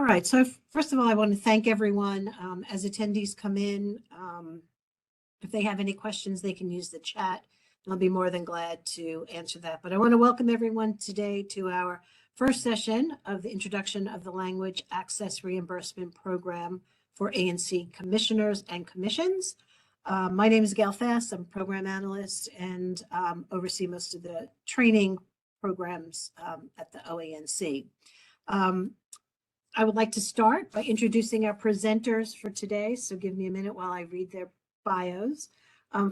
right, so first of all, I want to thank everyone as attendees come in. If they have any questions, they can use the chat. I'll be more than glad to answer that. But I want to welcome everyone today to our first session of the introduction of the Language Access Reimbursement Program for ANC Commissioners and Commissions. My name is Gail Fass. I'm a program analyst and oversee most of the training programs at the OANC. I would like to start by introducing our presenters for today. So give me a minute while I read their bios.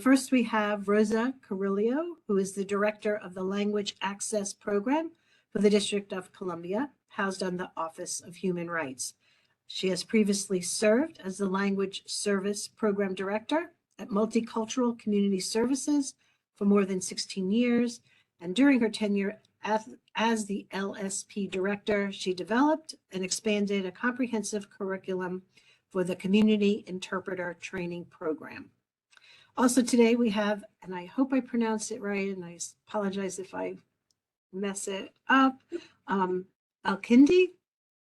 First, we have Rosa Carrillo, who is the director of the Language Access Program for the District of Columbia, housed on the Office of Human Rights. She has previously served as the Language Service Program Director at Multicultural Community Services for more than 16 years. And during her tenure as the LSP director, she developed and expanded a comprehensive curriculum for the Community Interpreter Training Program. Also today we have, and I hope I pronounced it right, and I apologize if I mess it up, Alkindi.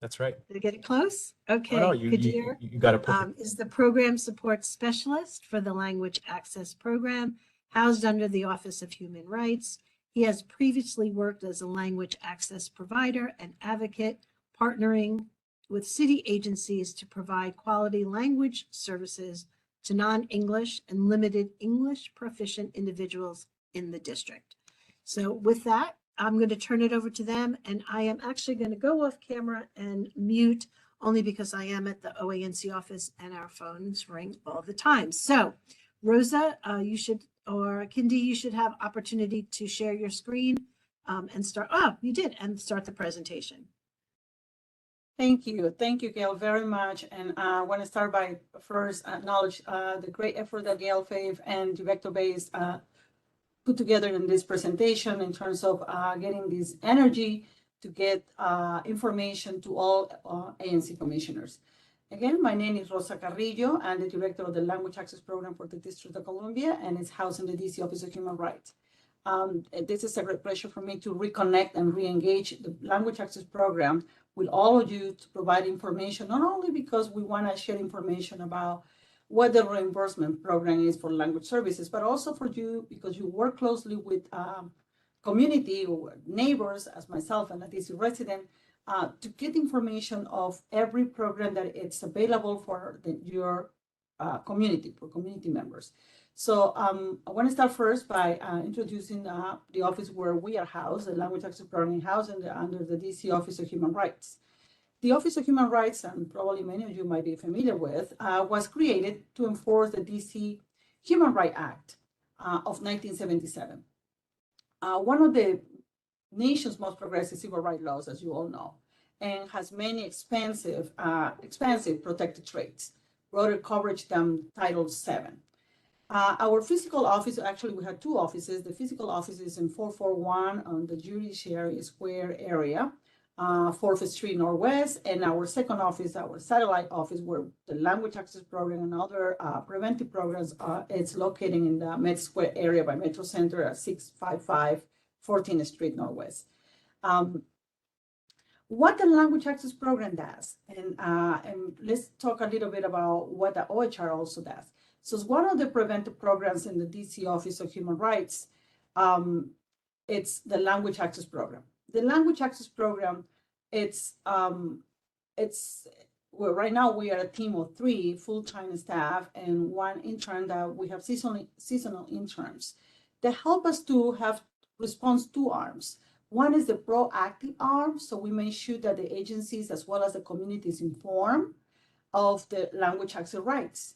That's right. Did I get it close? Okay. Oh, no, you got it perfect. Is the program support specialist for the Language Access Program, housed under the Office of Human Rights. He has previously worked as a language access provider and advocate, partnering with city agencies to provide quality language services to non-English and limited English proficient individuals in the district. So with that, I'm going to turn it over to them, and I am actually going to go off camera and mute only because I am at the OANC office and our phones ring all the time. So Rosa, you should, or Kindi, you should have opportunity to share your screen and start. Oh, you did, and start the presentation. Thank you, Gail, very much. And I want to start by first acknowledge the great effort that Gail Fave and Director Bays put together in this presentation in terms of getting this energy to get information to all ANC commissioners. Again, my name is Rosa Carrillo. I'm the director of the Language Access Program for the District of Columbia, and it's housed in the DC Office of Human Rights. This is a great pleasure for me to reconnect and re-engage the Language Access Program with all of you to provide information, not only because we want to share information about what the reimbursement program is for language services, but also for you because you work closely with community or neighbors, as myself and a DC resident, to get information of every program that it's available for your community, for community members. So I want to start first by introducing the office where we are housed, the Language Access Program housed under the DC Office of Human Rights. The Office of Human Rights, and probably many of you might be familiar with, was created to enforce the DC Human Rights Act of 1977. One of the nation's most progressive civil rights laws, as you all know, and has many expansive protected traits, broader coverage than Title VII. Our physical office, actually we have two offices. The physical office is in 441 on the Judiciary Square area, 4th Street Northwest, and our second office, our satellite office, where the Language Access Program and other preventive programs it's located in the Met Square area by Metro Center at 655 14th Street Northwest. What the Language Access Program does, and let's talk a little bit about what the OHR also does. So it's one of the preventive programs in the DC Office of Human Rights. It's the Language Access Program. The Language Access Program, well, right now we are a team of 3 full-time staff and 1 intern that we have seasonal interns that help us to have response 2 arms. One is the proactive arm, so we make sure that the agencies as well as the communities informed of the language access rights.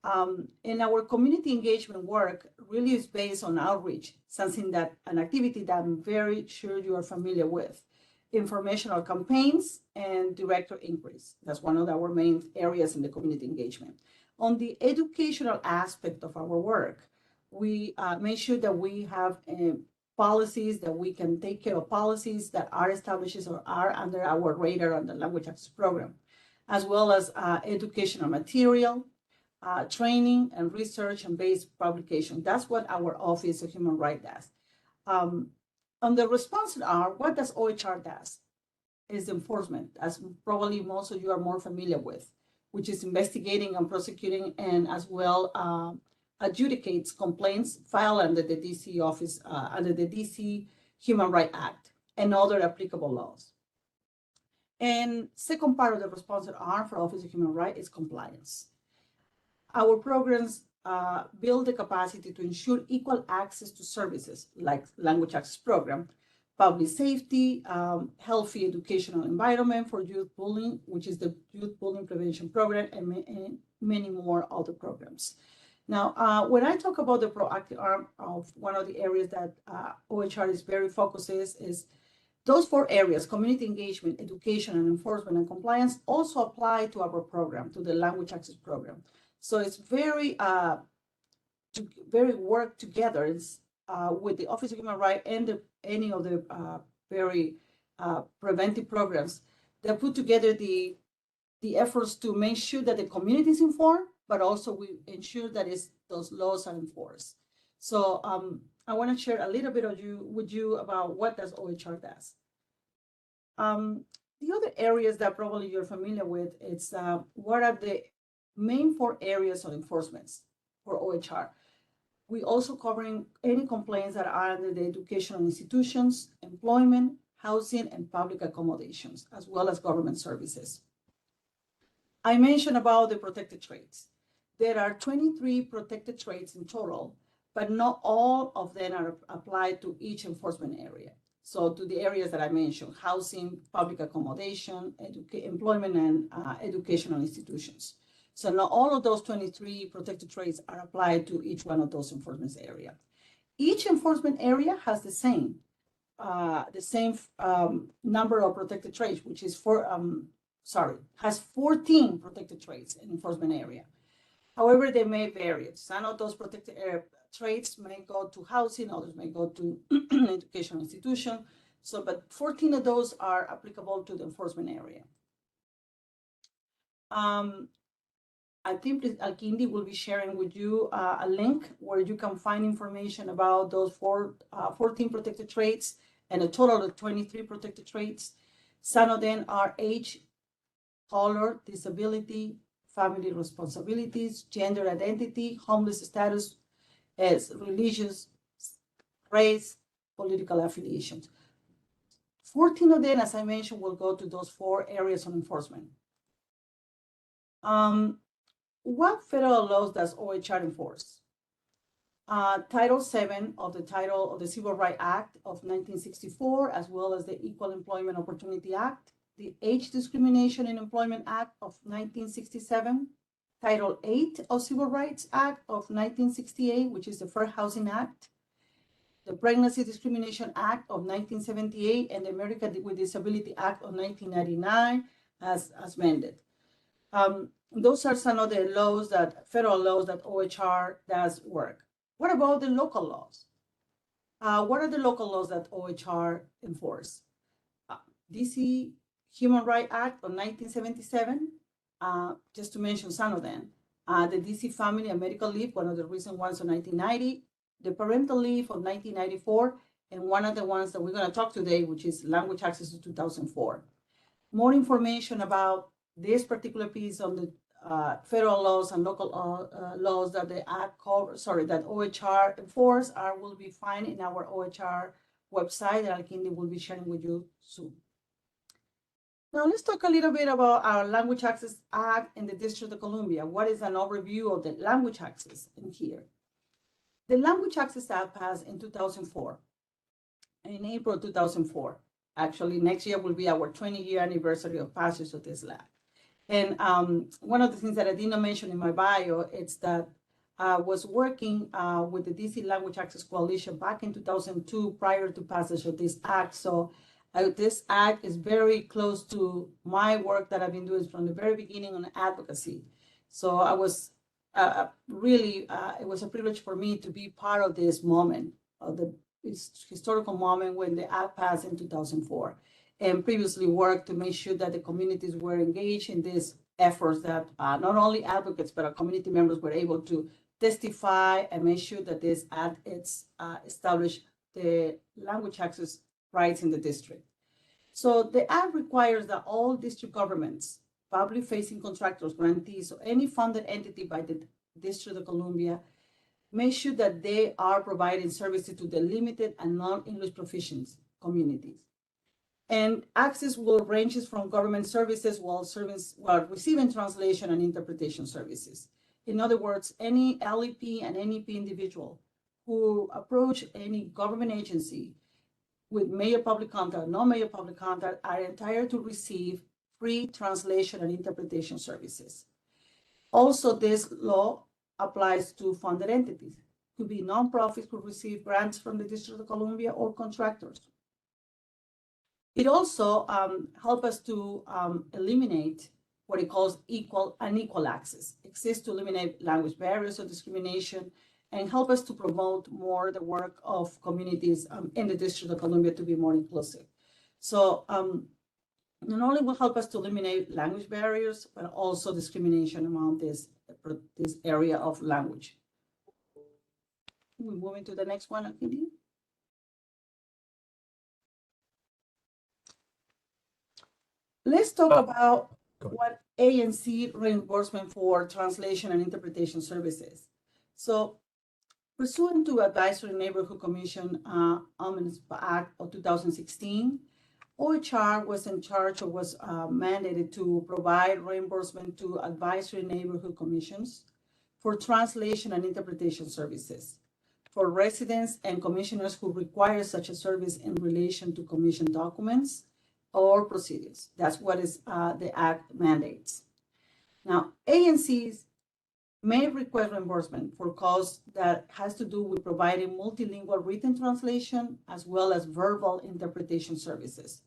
And our community engagement work really is based on outreach, something that an activity that I'm very sure you are familiar with. Informational campaigns and director inquiries. That's one of our main areas in the community engagement. On the educational aspect of our work, we make sure that we have policies, that we can take care of policies that are established or are under our radar on the Language Access Program, as well as educational material, training and research and based publication. That's what our Office of Human Rights does. On the response arm, what does OHR does? is enforcement, as probably most of you are more familiar with, which is investigating and prosecuting and as well adjudicates complaints filed under the DC office, under the DC Human Rights Act and other applicable laws. And second part of the responsive arm for Office of Human Rights is compliance. Our programs build the capacity to ensure equal access to services like language access program, public safety, healthy educational environment for youth bullying, which is the youth bullying prevention program, and many more other programs. Now, when I talk about the proactive arm of one of the areas that OHR is very focused is those 4 areas: community engagement, education, and enforcement and compliance also apply to our program, to the language access program. So it's very work together with the Office of Human Rights and any of the very preventive programs that put together the efforts to make sure that the community is informed, but also we ensure that those laws are enforced. So I want to share a little bit with you about what does OHR does. The other areas that probably you're familiar with, it's what are the main 4 areas of enforcements for OHR. We also covering any complaints that are under the educational institutions, employment, housing, and public accommodations, as well as government services. I mentioned about the protected trades. There are 23 protected trades in total, but not all of them are applied to each enforcement area. So to the areas that I mentioned: housing, public accommodation, employment, and educational institutions. So not all of those 23 protected trades are applied to each one of those enforcement areas. Each enforcement area has the same number of protected trades, which is has 14 protected trades in enforcement area. However, they may vary. Some of those protected trades may go to housing, others may go to educational institution. So, but 14 of those are applicable to the enforcement area. I think Alkindi will be sharing with you a link where you can find information about those 14 protected traits and a total of 23 protected traits. Some of them are age, color, disability, family responsibilities, gender identity, homeless status, as religious, race, political affiliations. 14 of them, as I mentioned, will go to those 4 areas of enforcement. What federal laws does OHR enforce? Title VII of the Civil Rights Act of 1964, as well as the Equal Employment Opportunity Act, the Age Discrimination in Employment Act of 1967, Title VIII of Civil Rights Act of 1968, which is the Fair Housing Act, the Pregnancy Discrimination Act of 1978, and the America with Disability Act of 1999 as amended. Those are some of the laws federal laws that OHR does work. What about the local laws? What are the local laws that OHR enforce? DC Human Rights Act of 1977, just to mention some of them. The DC Family and Medical Leave, one of the recent ones of 1990, the Parental Leave of 1994, and one of the ones that we're going to talk today, which is Language Access of 2004. More information about this particular piece on the federal laws and local laws that the Act that OHR enforce will be found in our OHR website that Alkindi will be sharing with you soon. Now let's talk a little bit about our Language Access Act in the District of Columbia. What is an overview of the language access in here? The Language Access Act passed in 2004, in April 2004. Actually, next year will be our 20-year anniversary of passage of this law. And one of the things that I did not mention in my bio is that I was working with the DC Language Access Coalition back in 2002 prior to passage of this act. So this act is very close to my work that I've been doing from the very beginning on advocacy. So I was really, it was a privilege for me to be part of this moment, of the historical moment when the act passed in 2004. And previously worked to make sure that the communities were engaged in these efforts that not only advocates, but our community members were able to testify and make sure that this act established the language access rights in the district. So the act requires that all district governments, public-facing contractors, grantees, or any funded entity by the District of Columbia make sure that they are providing services to the limited and non-English proficient communities. And access will ranges from government services while receiving translation and interpretation services. In other words, any LEP and NEP individual who approach any government agency with major public contact, non-major public contact, are entitled to receive free translation and interpretation services. Also, this law applies to funded entities. Could be nonprofits who receive grants from the District of Columbia or contractors. It also helps us to eliminate what it calls unequal access. It exists to eliminate language barriers or discrimination and help us to promote more the work of communities in the District of Columbia to be more inclusive. So not only will help us to eliminate language barriers, but also discrimination among this area of language. We're moving to the next one, Akili. Let's talk about what ANC reimbursement for translation and interpretation services. So pursuant to Advisory Neighborhood Commission Omnibus Act of 2016, OHR was in charge or was mandated to provide reimbursement to advisory neighborhood commissions for translation and interpretation services for residents and commissioners who require such a service in relation to commission documents or proceedings. That's what is the Act mandates. Now, ANCs may request reimbursement for costs that has to do with providing multilingual written translation as well as verbal interpretation services.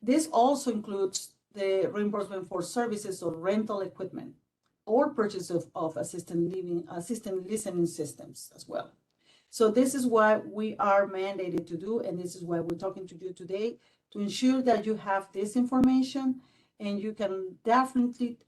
This also includes the reimbursement for services or rental equipment or purchase of assistant listening systems as well. So this is what we are mandated to do, and this is why we're talking to you today, to ensure that you have this information and you can definitely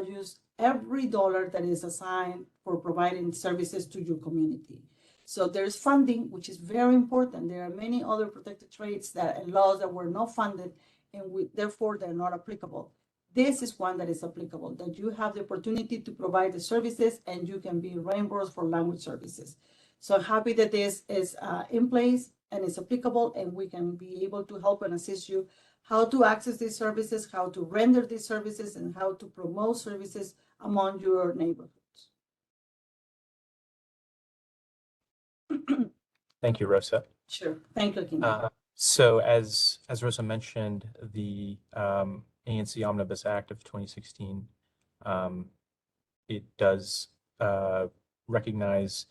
use every dollar that is assigned for providing services to your community. So there's funding, which is very important. There are many other protected trades and laws that were not funded, and therefore they're not applicable. This is one that is applicable, that you have the opportunity to provide the services and you can be reimbursed for language services. So I'm happy that this is in place and is applicable, and we can be able to help and assist you how to access these services, how to render these services, and how to promote services among your neighborhoods. Thank you, Rosa. Sure. Thank you, Akini. So as Rosa mentioned, the ANC Omnibus Act of 2016, it does recognize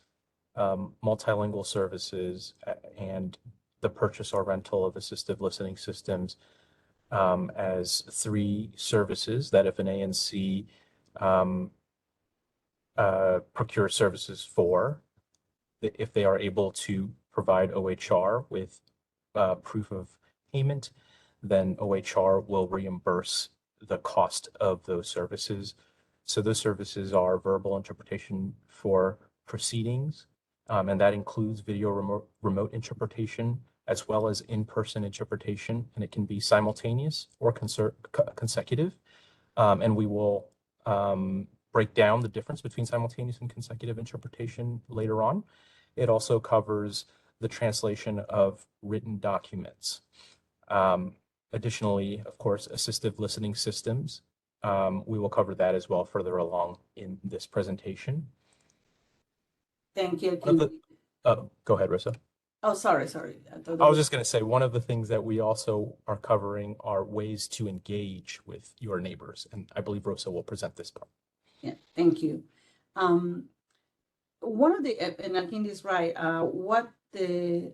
multilingual services and the purchase or rental of assistive listening systems as 3 services that if an ANC procures services for, if they are able to provide OHR with proof of payment, then OHR will reimburse the cost of those services. So those services are verbal interpretation for proceedings, and that includes video remote interpretation as well as in-person interpretation, and it can be simultaneous or consecutive. And we will break down the difference between simultaneous and consecutive interpretation later on. It also covers the translation of written documents. Additionally, of course, assistive listening systems. We will cover that as well further along in this presentation. Thank you. Go ahead, Rosa. Oh, sorry. I was just going to say, one of the things that we also are covering are ways to engage with your neighbors. And I believe Rosa will present this part. Yeah, thank you. One of the, and I think is right, what the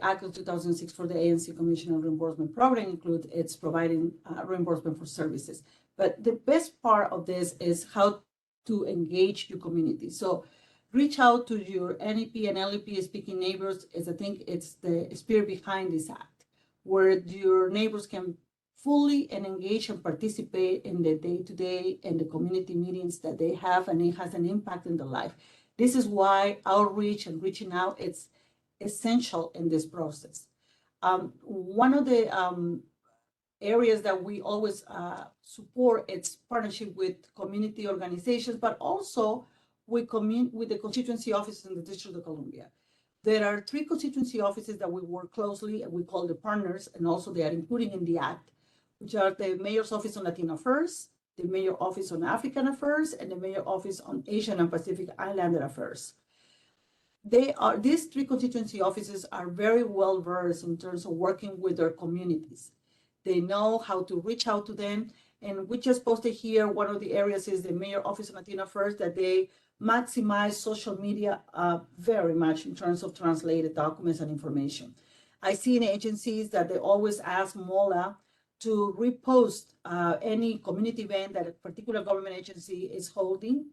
Act of 2006 for the ANC Commission on Reimbursement program includes, it's providing reimbursement for services. But the best part of this is how to engage your community. So reach out to your NEP and LEP speaking neighbors. I think it's the spirit behind this act, where your neighbors can fully and engage and participate in the day-to-day and the community meetings that they have, and it has an impact in their life. This is why outreach and reaching out is essential in this process. One of the areas that we always support, it's partnership with community organizations, but also with the constituency offices in the District of Columbia. There are 3 constituency offices that we work closely, and we call the partners, and also they are included in the act, which are the Mayor's Office on Latino Affairs, the Mayor Office on African Affairs, and the Mayor Office on Asian and Pacific Islander Affairs. These 3 constituency offices are very well versed in terms of working with their communities. They know how to reach out to them. And we just posted here, one of the areas is the Mayor Office on Latino Affairs, that they maximize social media very much in terms of translated documents and information. I see in agencies that they always ask MOLA to repost any community event that a particular government agency is holding.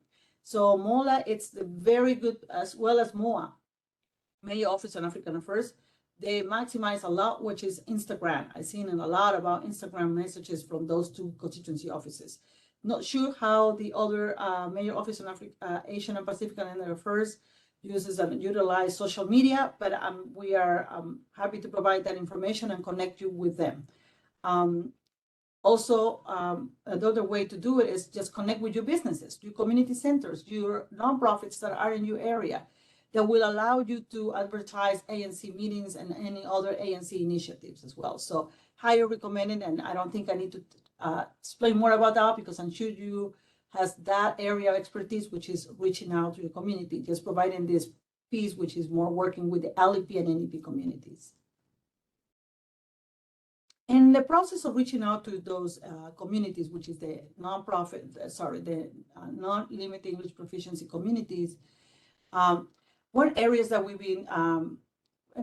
So MOLA, it's the very good, as well as MOA, Mayor Office on African Affairs. They maximize a lot, which is Instagram. I've seen a lot about Instagram messages from those 2 constituency offices. Not sure how the other Mayor Office on Asian and Pacific Islander Affairs uses and utilize social media, but we are happy to provide that information and connect you with them. Also, another way to do it is just connect with your businesses, your community centers, your nonprofits that are in your area, that will allow you to advertise ANC meetings and any other ANC initiatives as well. So highly recommended, and I don't think I need to explain more about that, because I'm sure you has that area of expertise, which is reaching out to the community, just providing this piece, which is more working with the LEP and NEP communities. In the process of reaching out to those communities, which is the the non-limited English proficiency communities, one areas that we've been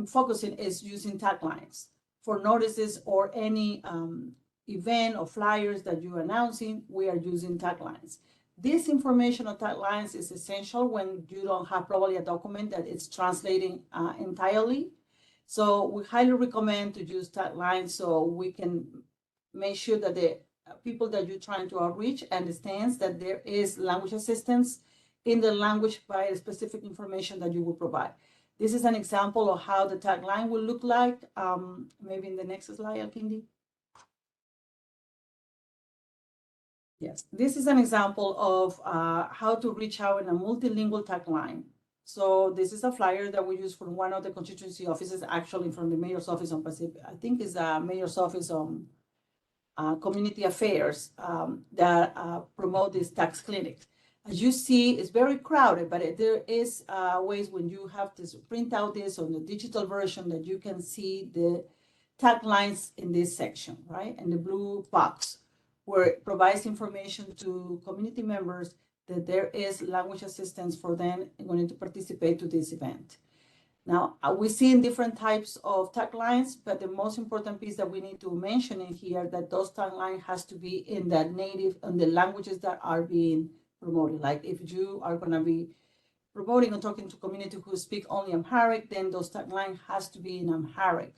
focusing is using taglines for notices or any event or flyers that you're announcing. We are using taglines. This information on taglines is essential when you don't have probably a document that it's translating entirely. So we highly recommend to use taglines so we can make sure that the people that you're trying to outreach understands that there is language assistance in the language by the specific information that you will provide. This is an example of how the tagline will look like. Maybe in the next slide, Alkindi. Yes, this is an example of how to reach out in a multilingual tagline. So this is a flyer that we use from one of the constituency offices, actually from the Mayor's Office on Pacific, I think is the Mayor's Office on Community Affairs that promote this tax clinic. As you see, it's very crowded, but there is ways when you have to print out this on the digital version that you can see the taglines in this section, right? And the blue box, where it provides information to community members that there is language assistance for them wanting to participate to this event. Now, we see in different types of taglines, but the most important piece that we need to mention in here that those taglines has to be in the native and the languages that are being promoted. Like if you are going to be promoting and talking to community who speak only Amharic, then those tagline has to be in Amharic.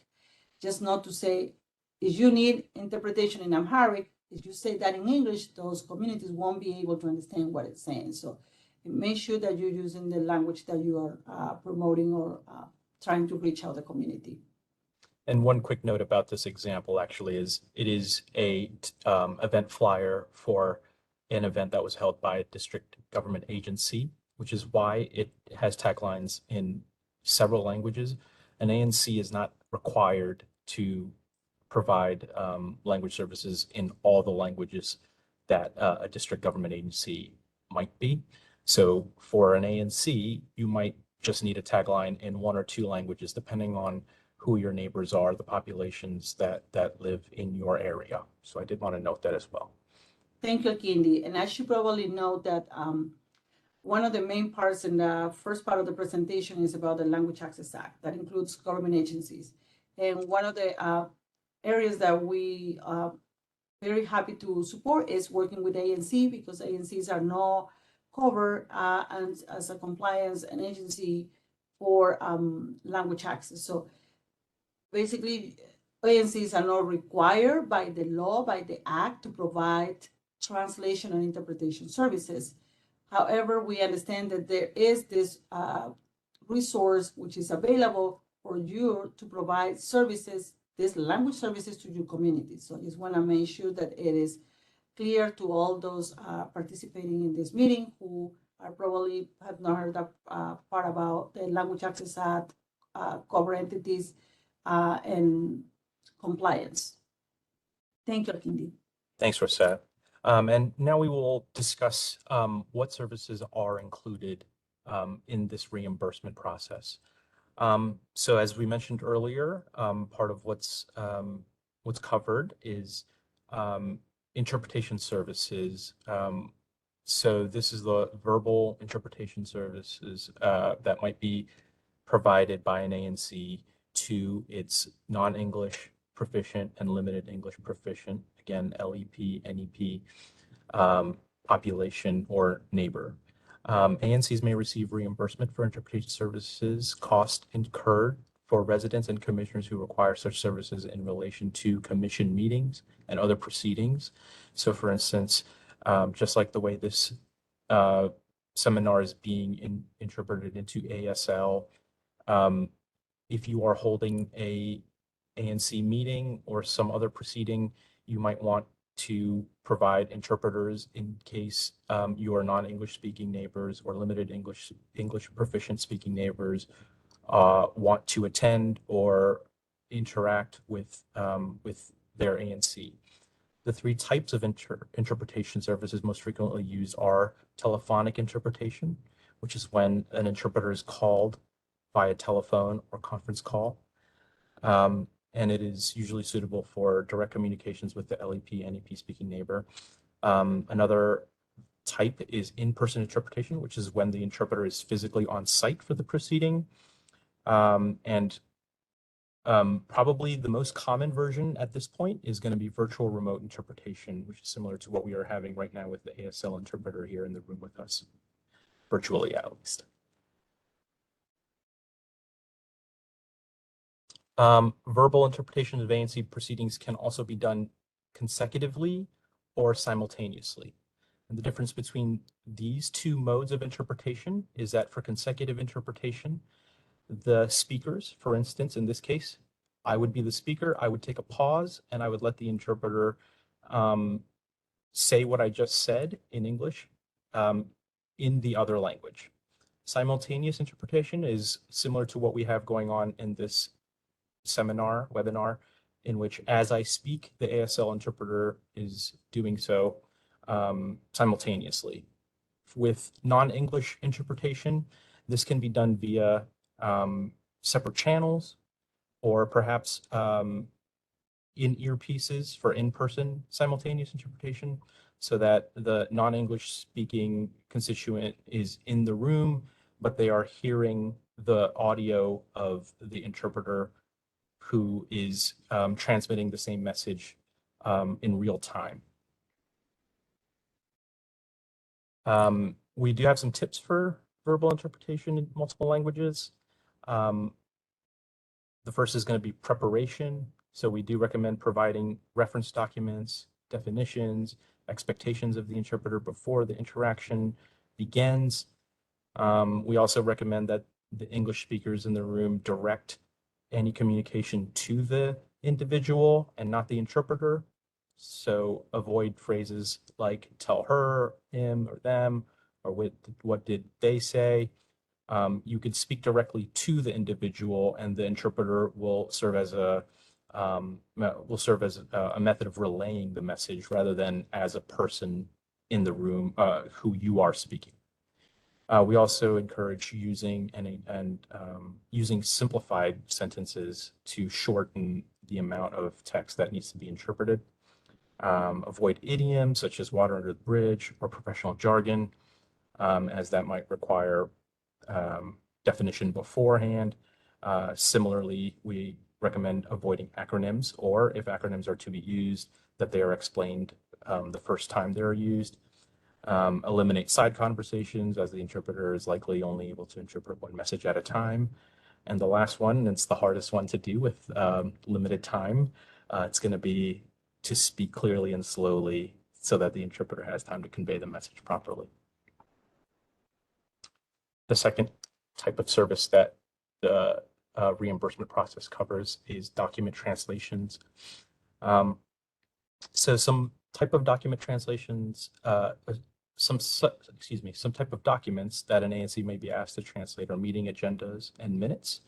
Just not to say, if you need interpretation in Amharic, if you say that in English, those communities won't be able to understand what it's saying. So make sure that you're using the language that you are promoting or trying to reach out the community. And one quick note about this example actually is it is a event flyer for an event that was held by a district government agency, which is why it has taglines in several languages. An ANC is not required to provide language services in all the languages that a district government agency might be. So for an ANC, you might just need a tagline in 1 or 2 languages, depending on who your neighbors are, the populations that live in your area. So I did want to note that as well. Thank you, Kindi. And I should probably note that one of the main parts in the first part of the presentation is about the Language Access Act that includes government agencies. And one of the areas that we are very happy to support is working with ANC, because ANCs are now covered and as a compliance and agency for language access. So basically, ANCs are not required by the law, by the act, to provide translation and interpretation services. However, we understand that there is this resource which is available for you to provide services these language services to your community. So I just want to make sure that it is clear to all those participating in this meeting who are probably have not heard that part about the Language Access Act, cover entities, and compliance. Thank you, Cindy. Thanks, Rosette. And now we will discuss what services are included in this reimbursement process. So as we mentioned earlier, part of what's covered is interpretation services. So this is the verbal interpretation services that might be provided by an ANC to its non-English proficient and limited English proficient, again, LEP, NEP, population or neighbor. ANCs may receive reimbursement for interpretation services cost incurred for residents and commissioners who require such services in relation to commission meetings and other proceedings. So for instance, just like the way this seminar is being interpreted into ASL, if you are holding a ANC meeting or some other proceeding, you might want to provide interpreters in case your non-English speaking neighbors or limited English proficient speaking neighbors want to attend or interact with their ANC. The three types of interpretation services most frequently used are telephonic interpretation, which is when an interpreter is called via telephone or conference call. And it is usually suitable for direct communications with the LEP, NEP speaking neighbor. Another type is in-person interpretation, which is when the interpreter is physically on site for the proceeding. Probably the most common version at this point is going to be virtual remote interpretation, which is similar to what we are having right now with the ASL interpreter here in the room with us, virtually at least. Verbal interpretation of ANC proceedings can also be done consecutively or simultaneously. And the difference between these two modes of interpretation is that for consecutive interpretation, the speakers, for instance, in this case, I would be the speaker, I would take a pause, and I would let the interpreter say what I just said in English in the other language. Simultaneous interpretation is similar to what we have going on in this webinar, in which as I speak, the ASL interpreter is doing so simultaneously. With non-English interpretation, this can be done via separate channels or perhaps in earpieces for in-person simultaneous interpretation, so that the non-English speaking constituent is in the room, but they are hearing the audio of the interpreter who is transmitting the same message in real time. We do have some tips for verbal interpretation in multiple languages. The first is going to be preparation. So we do recommend providing reference documents, definitions, expectations of the interpreter before the interaction begins. We also recommend that the English speakers in the room direct any communication to the individual and not the interpreter. So avoid phrases like tell her, him, or them, or what did they say. You could speak directly to the individual, and the interpreter will serve as a method of relaying the message rather than as a person in the room who you are speaking. We also encourage using using simplified sentences to shorten the amount of text that needs to be interpreted. Avoid idioms such as water under the bridge or professional jargon, as that might require definition beforehand. Similarly, we recommend avoiding acronyms, or if acronyms are to be used, that they are explained the first time they're used. Eliminate side conversations, as the interpreter is likely only able to interpret one message at a time. And the last one, and it's the hardest one to do with limited time, it's going to be to speak clearly and slowly so that the interpreter has time to convey the message properly. The second type of service that the reimbursement process covers is document translations. So some type of document translations, some type of documents that an ANC may be asked to translate are meeting agendas and minutes.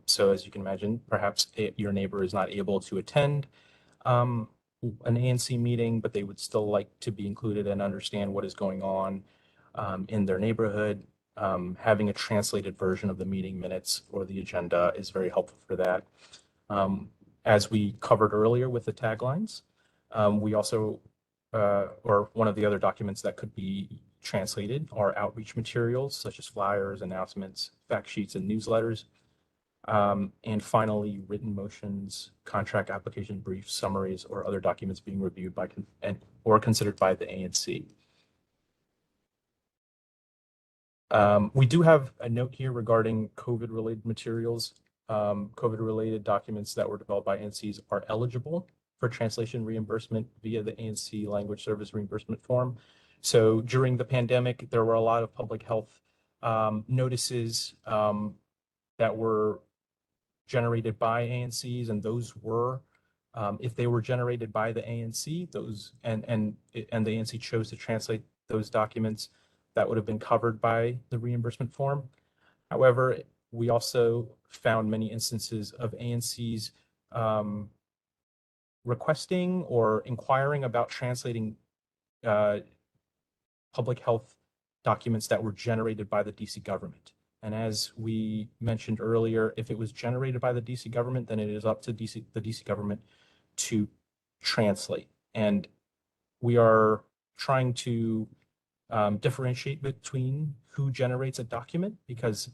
So as you can imagine, perhaps your neighbor is not able to attend an ANC meeting, but they would still like to be included and understand what is going on in their neighborhood. Having a translated version of the meeting minutes or the agenda is very helpful for that. As we covered earlier with the taglines, we also, or one of the other documents that could be translated are outreach materials such as flyers, announcements, fact sheets, and newsletters. And finally, written motions, contract application briefs, summaries, or other documents being reviewed by or considered by the ANC. We do have a note here regarding COVID-related materials. COVID-related documents that were developed by ANCs are eligible for translation reimbursement via the ANC language service reimbursement form. So during the pandemic, there were a lot of public health notices that were generated by ANCs, and those were, if they were generated by the ANC, those and the ANC chose to translate those documents, that would have been covered by the reimbursement form. However, we also found many instances of ANCs requesting or inquiring about translating public health documents that were generated by the DC government. And as we mentioned earlier, if it was generated by the DC government, then it is up to the DC government to translate. And we are trying to differentiate between who generates a document because,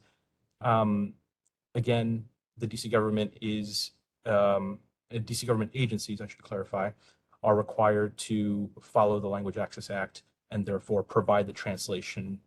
again, the DC government is, DC government agencies, I should clarify, are required to follow the Language Access Act and therefore provide the translation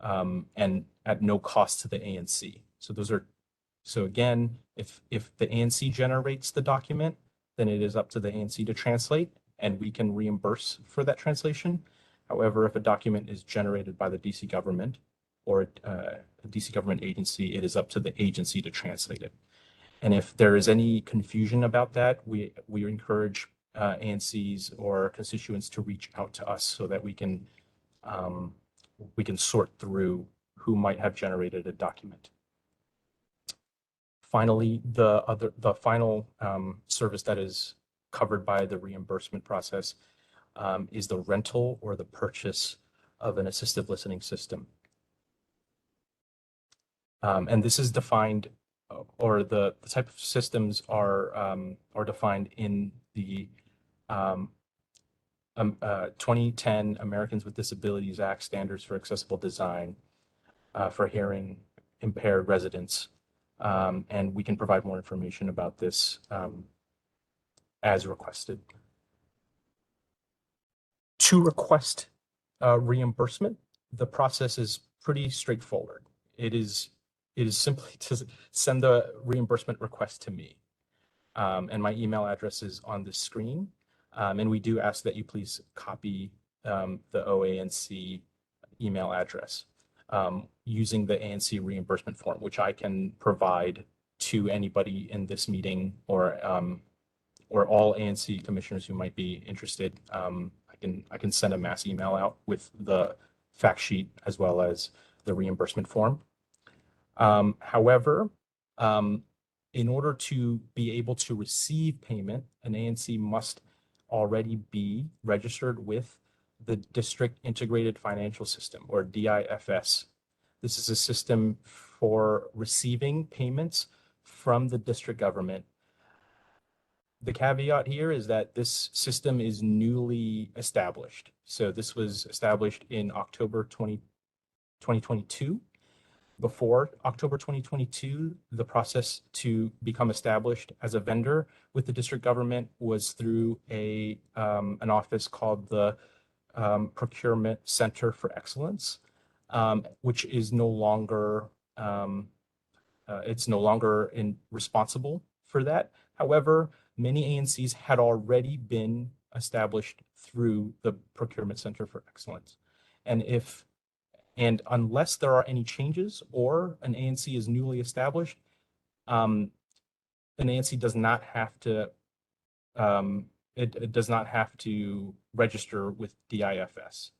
and at no cost to the ANC. So again, if the ANC generates the document, then it is up to the ANC to translate and we can reimburse for that translation. However, if a document is generated by the DC government or a DC government agency, it is up to the agency to translate it. And if there is any confusion about that, we encourage ANCs or constituents to reach out to us so that we can sort through who might have generated a document. Finally, the final service that is covered by the reimbursement process is the rental or the purchase of an assistive listening system. And this is defined, or the type of systems are defined in the 2010 Americans with Disabilities Act Standards for Accessible Design for hearing impaired residents. And we can provide more information about this as requested. To request reimbursement, the process is pretty straightforward. It is simply to send the reimbursement request to me. And my email address is on the screen. And we do ask that you please copy the OANC email address using the ANC reimbursement form, which I can provide to anybody in this meeting or all ANC commissioners who might be interested. I can send a mass email out with the fact sheet as well as the reimbursement form. However, in order to be able to receive payment, an ANC must already be registered with the District Integrated Financial System, or DIFS. This is a system for receiving payments from the district government. The caveat here is that this system is newly established. So this was established in October 2022. Before October 2022, the process to become established as a vendor with the district government was through an office called the Procurement Center for Excellence, which is no longer responsible for that. However, many ANCs had already been established through the Procurement Center for Excellence, and unless there are any changes or an ANC is newly established, An ANC does not have to it does not have to register with DIFS.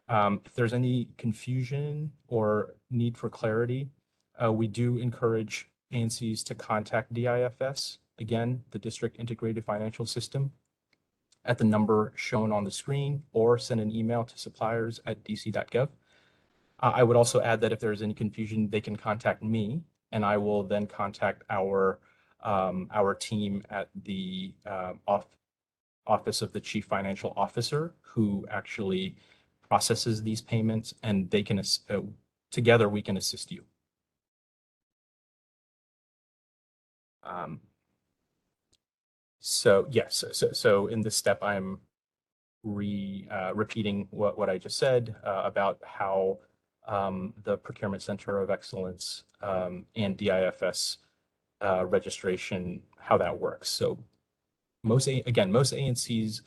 If there's any confusion or need for clarity, we do encourage ANCs to contact DIFS, again, the District Integrated Financial System, at the number shown on the screen, or send an email to suppliers@dc.gov. I would also add that if there's any confusion, they can contact me, and I will then contact our team at the Office of the Chief Financial Officer, who actually processes these payments, and they can together we can assist you. So yes, so in this step, I'm repeating what I just said about how the Procurement Center of Excellence and DIFS registration, how that works. So most ANCs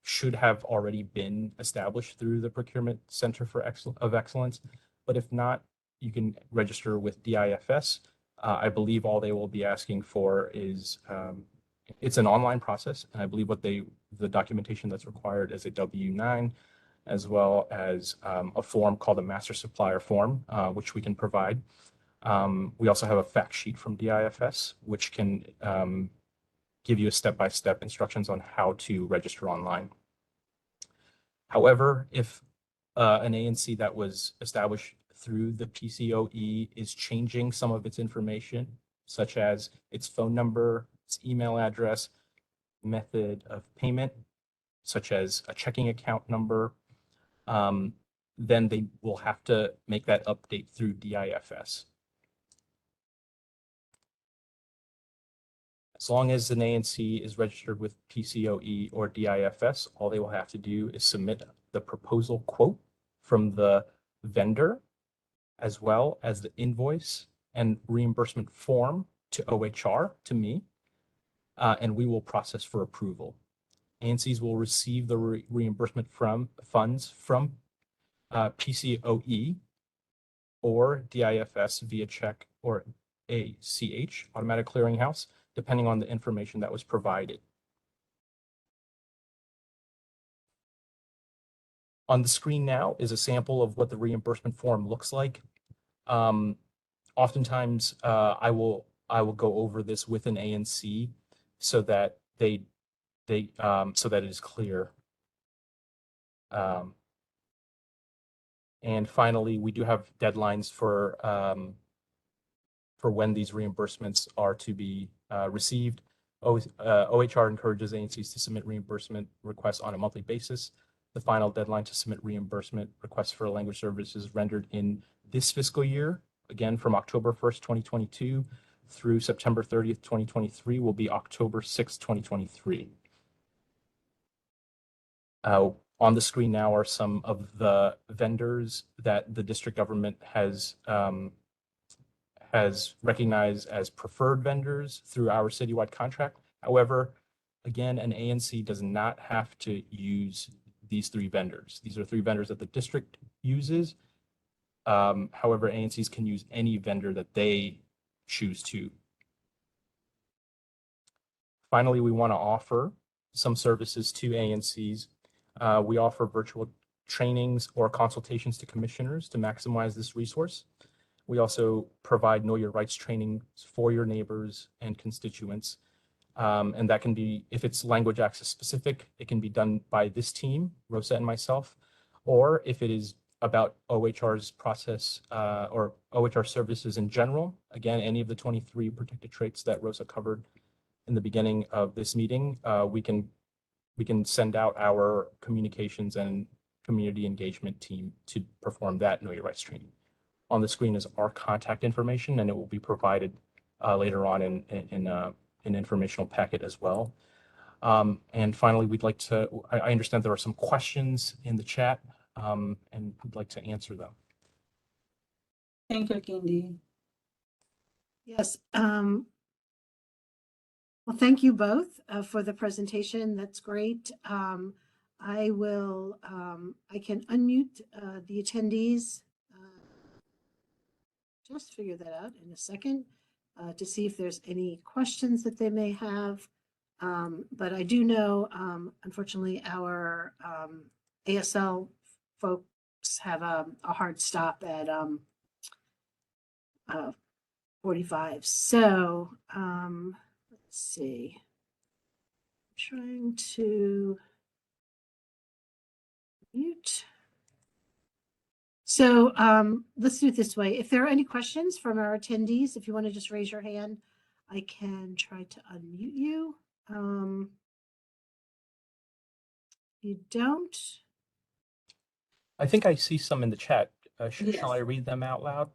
should have already been established through the Procurement Center of Excellence, but if not, you can register with DIFS. I believe all they will be asking for is it's an online process, and I believe the documentation that's required is a W-9, as well as a form called a Master Supplier Form, which we can provide. We also have a fact sheet from DIFS, which can give you a step-by-step instructions on how to register online. However, if an ANC that was established through the PCOE is changing some of its information, such as its phone number, its email address, method of payment, such as a checking account number, then they will have to make that update through DIFS. As long as an ANC is registered with PCOE or DIFS, all they will have to do is submit the proposal quote from the vendor, as well as the invoice and reimbursement form to OHR, to me, and we will process for approval. ANCs will receive the reimbursement funds from PCOE or DIFS via check or ACH, automatic clearinghouse, depending on the information that was provided. On the screen now is a sample of what the reimbursement form looks like. Oftentimes, I will go over this with an ANC so that so that it is clear. And finally, we do have deadlines for when these reimbursements are to be received. OHR encourages ANCs to submit reimbursement requests on a monthly basis. The final deadline to submit reimbursement requests for language services rendered in this fiscal year, again from October 1st, 2022 through September 30th, 2023, will be October 6th, 2023. On the screen now are some of the vendors that the district government has recognized as preferred vendors through our citywide contract. However, again, an ANC does not have to use these three vendors. These are three vendors that the district uses. However, ANCs can use any vendor that they choose to. Finally, we want to offer some services to ANCs. We offer virtual trainings or consultations to commissioners to maximize this resource. We also provide Know Your Rights training for your neighbors and constituents. And that can be, if it's language access specific, it can be done by this team, Rosa and myself, or if it is about OHR's process or OHR services in general, again, any of the 23 protected traits that Rosa covered in the beginning of this meeting, we can send out our communications and community engagement team to perform that Know Your Rights training. On the screen is our contact information, and it will be provided later on in an informational packet as well. And finally, I understand there are some questions in the chat, and we'd like to answer them. Thank you, Kindy. Yes. Well, thank you both for the presentation. That's great. I can unmute the attendees. just figure that out in a second to see if there's any questions that they may have. But I do know, unfortunately, our ASL folks have a hard stop at 45. So let's see. I'm trying to mute. So let's do it this way. If there are any questions from our attendees, if you want to just raise your hand, I can try to unmute you. You don't? I think I see some in the chat. Yes. Shall I read them out loud?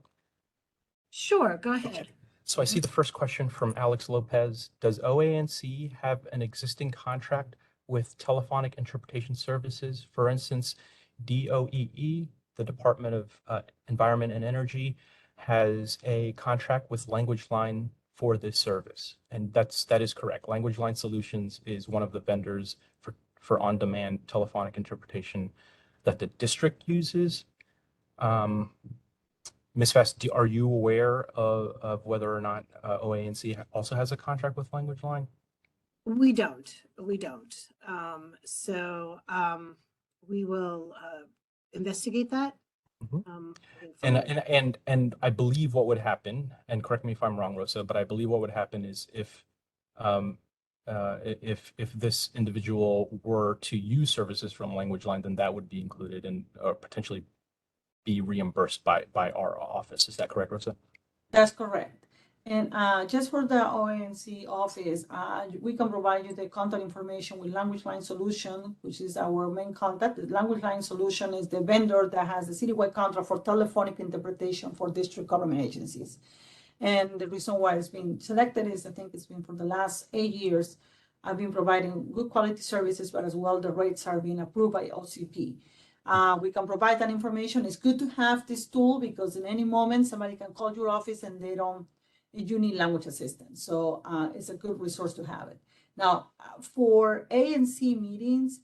Sure, go ahead. So I see the first question from Alex Lopez. Does OANC have an existing contract with telephonic interpretation services? For instance, DOEE, the Department of Environment and Energy, has a contract with Language Line for this service. And that is correct. Language Line Solutions is one of the vendors for on-demand telephonic interpretation that the district uses. Ms. Fast, are you aware of whether or not OANC also has a contract with Language Line? We don't. We will investigate that. Mhm. moving forward. And I believe what would happen, and correct me if I'm wrong, Rosa, but I believe what would happen is if this individual were to use services from Language Line, then that would be included and or potentially be reimbursed by our office. Is that correct, Rosa? That's correct. And just for the ONC office, we can provide you the contact information with Language Line Solution, which is our main contact. The Language Line Solution is the vendor that has the citywide contract for telephonic interpretation for district government agencies. And the reason why it's been selected is I think it's been for the last 8 years. I've been providing good quality services, but as well, the rates are being approved by OCP. We can provide that information. It's good to have this tool because in any moment, somebody can call your office and you need language assistance. So it's a good resource to have it. Now, for ANC meetings,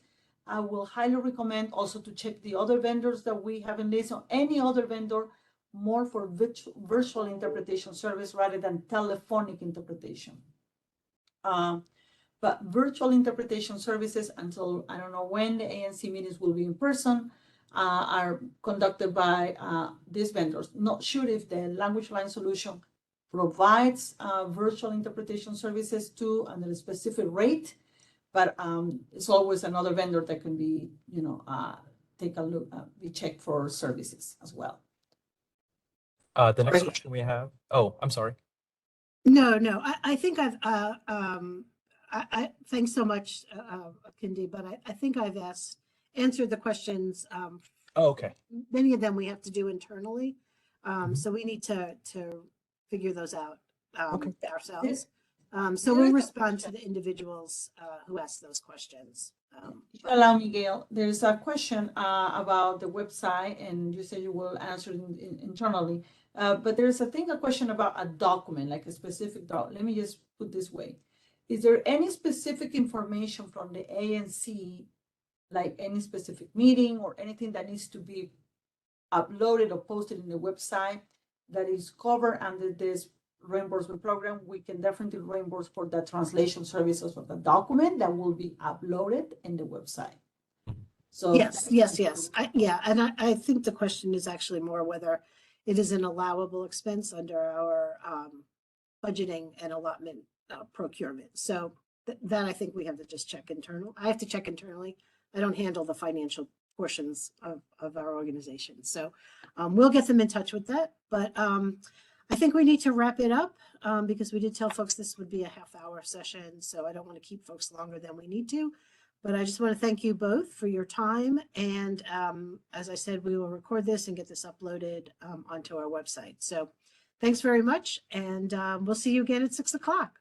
I will highly recommend also to check the other vendors that we have in list, or any other vendor more for virtual interpretation service rather than telephonic interpretation. But virtual interpretation services, until I don't know when the ANC meetings will be in person, are conducted by these vendors. Not sure if the Language Line Solution provides virtual interpretation services too under a specific rate, but it's always another vendor that can be, take a look, be checked for services as well. The next question we have. Oh, I'm sorry. No, I think I've, thanks so much, Kindi, but I think I've answered the questions. Oh, okay. Many of them we have to do internally. So we need to figure those out ourselves. So we'll respond to the individuals who asked those questions. If you allow me, Gail, there's a question about the website, and you say you will answer it internally. But there's a question about a document, like a specific document. Let me just put this way. Is there any specific information from the ANC, like any specific meeting or anything that needs to be uploaded or posted in the website that is covered under this reimbursement program? We can definitely reimburse for the translation services of the document that will be uploaded in the website. So yes. And I think the question is actually more whether it is an allowable expense under our budgeting and allotment procurement. So that I think we have to just check internal. I have to check internally. I don't handle the financial portions of our organization. So we'll get them in touch with that. But I think we need to wrap it up because we did tell folks this would be a half-hour session. So I don't want to keep folks longer than we need to. But I just want to thank you both for your time. And as I said, we will record this and get this uploaded onto our website. So thanks very much. And we'll see you again at 6 o'clock.